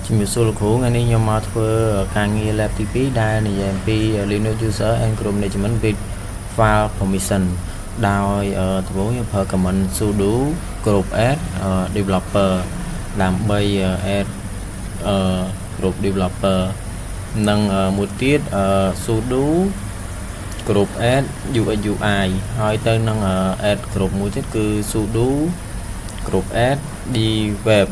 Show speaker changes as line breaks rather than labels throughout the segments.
ជំរាបសួរលោកគ្រូថ្ងៃនេះខ្ញុំមកធ្វើការងារ lab ទី2ដែលនិយាយអំពី Linux user and group management with file permission ដោយដំបូងយើងប្រើ command sudo group add developer ដើម្បី add group developer និងមួយទៀត sudo group add UX UI ហើយទៅនឹង add group មួយទៀតគឺ sudo group add dweb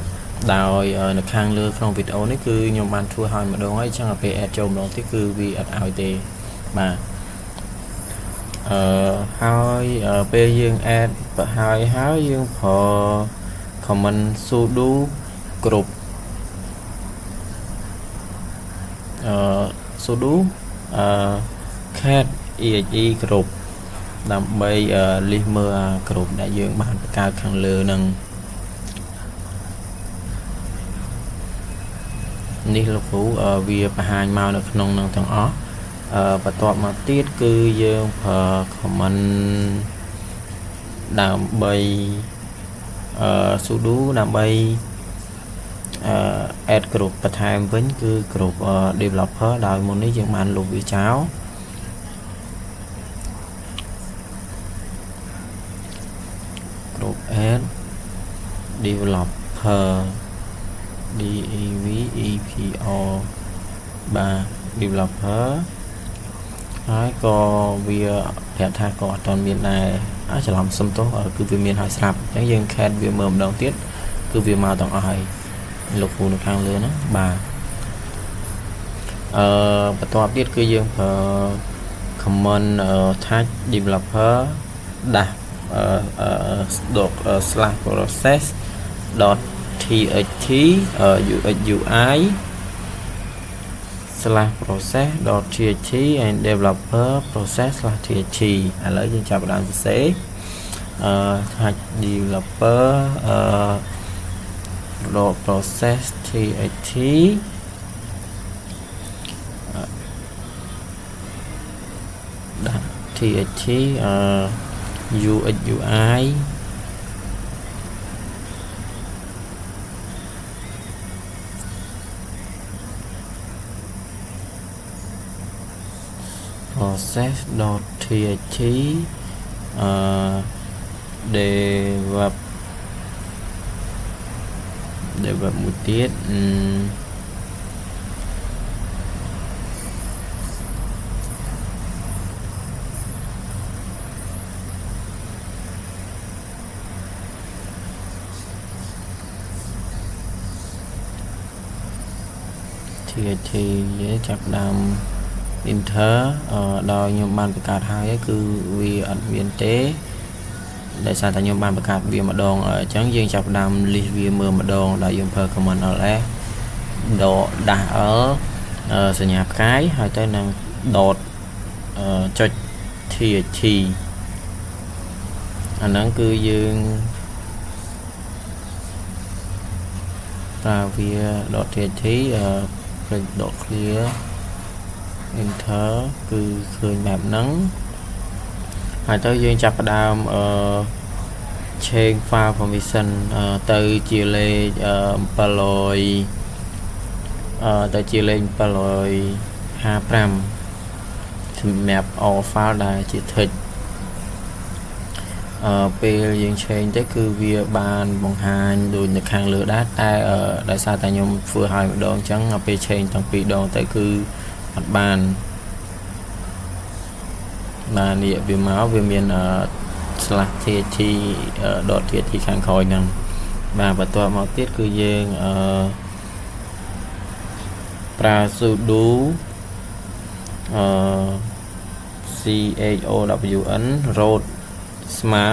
ដោយនៅខាងលើក្នុងវីដេអូនេះគឺខ្ញុំបានធ្វើឲ្យម្ដងហើយអញ្ចឹងពេល add ចូលម្ដងទៀតគឺវាអត់ឲ្យទេបាទហើយពេលយើង add ទៅហើយយើងប្រើ command sudo group sudo cat exe group ដើម្បី list មើល group ដែលយើងបានបង្កើតខាងលើនឹងនេះលោកគ្រូវាបង្ហាញមកនៅក្នុងនឹងទាំងអស់បន្ទាប់មកទៀតគឺយើងប្រើ command ដើម្បី sudo ដើម្បី add group បន្ថែមវិញគឺ group developer ដោយមុននេះយើងបានលុបវាចោលgroup add developer developer បាទ developer ហើយក៏វាប្រាប់ថាក៏អត់ទាន់មានដែរច្រឡំសុំទោសគឺវាមានហើយស្រាប់អញ្ចឹងយើង cat វាមើលម្ដងទៀតគឺវាមកទាំងអស់ហើយលោកគ្រូនៅខាងលើហ្នឹងបាទបន្ទាប់ទៀតគឺយើងប្រើ command tag developer dash /process .txt UX/UI /process.txt and developer process/txt ឥឡូវយើងចាប់ផ្ដើមសរសេរtag developer process txt txt UX/UI process.txt develop មួយទៀតTXT ចាប់ដើម enter ដោយខ្ញុំបានបង្កើតហើយគឺវាអត់មានទេដោយសារតែខ្ញុំបានបង្កើតវាម្ដងអញ្ចឹងយើងចាប់ដើម list វាមើលម្ដងដោយយើងប្រើ command ls -l សញ្ញាផ្កាយហើយទៅនឹង .txt អាហ្នឹងគឺយើងប្រើវា .txt clear enter គឺឃើញបែបហ្នឹងហើយទៅយើងចាប់ផ្ដើមchange file permission ទៅជាលេខ700ទៅជាលេខ755សម្រាប់ all file ដែលជា text ពេលយើង change ទៅគឺវាបានបង្ហាញដូចនៅខាងលើដែរតែដោយសារតែខ្ញុំធ្វើឲ្យម្ដងអញ្ចឹងពេល change ទាំងពីរដងទៅគឺអត់បាននេះវាមកវាមាន/txt .txt ខាងក្រោយហ្នឹងបាទបន្ទាប់មកទៀតគឺយើងប្រើ sudo chown root ស្មើ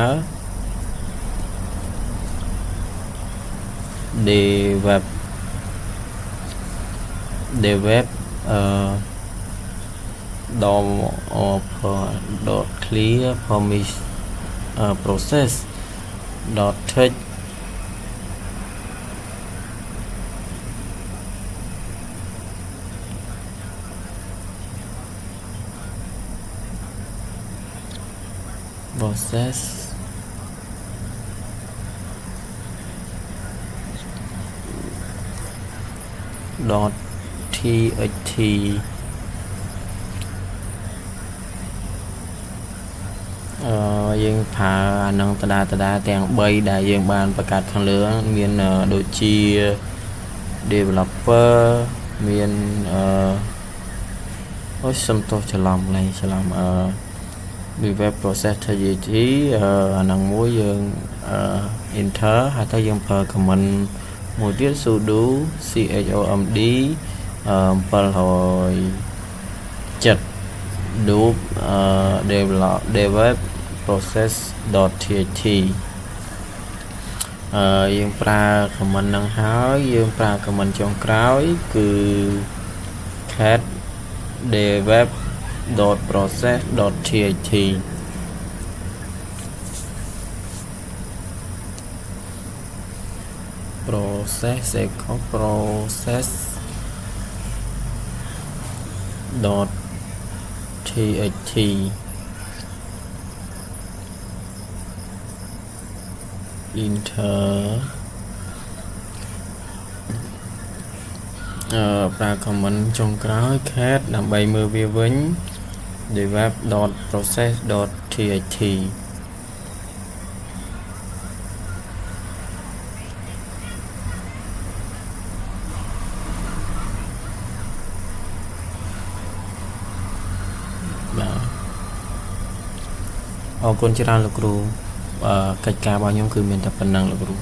dweb .clear permission process .text process dot txt យើងផើអានឹងតដាទាំង3ដែលយើងបានបង្កើតខាងលើមានដូចជា developer មានសំទោសច្រឡំweb process txt អានឹងមួយយើង enter ហើយទៅយើងប្រើ command មួយទៀត sudo chomd 707 loop develop process.txt យើងប្រើ command នឹងហើយយើងប្រើ command ចុងក្រោយគឺ cat develop.process.txt process.txt enter ប្រើ command ចុងក្រោយ cat ដើម្បីមើលវាវិញ develop.process.txt អរគុណច្រើនលោកគ្រូកិច្ចការរបស់ខ្ញុំគឺមានតែប៉ុណ្ណឹងលោកគ្រូ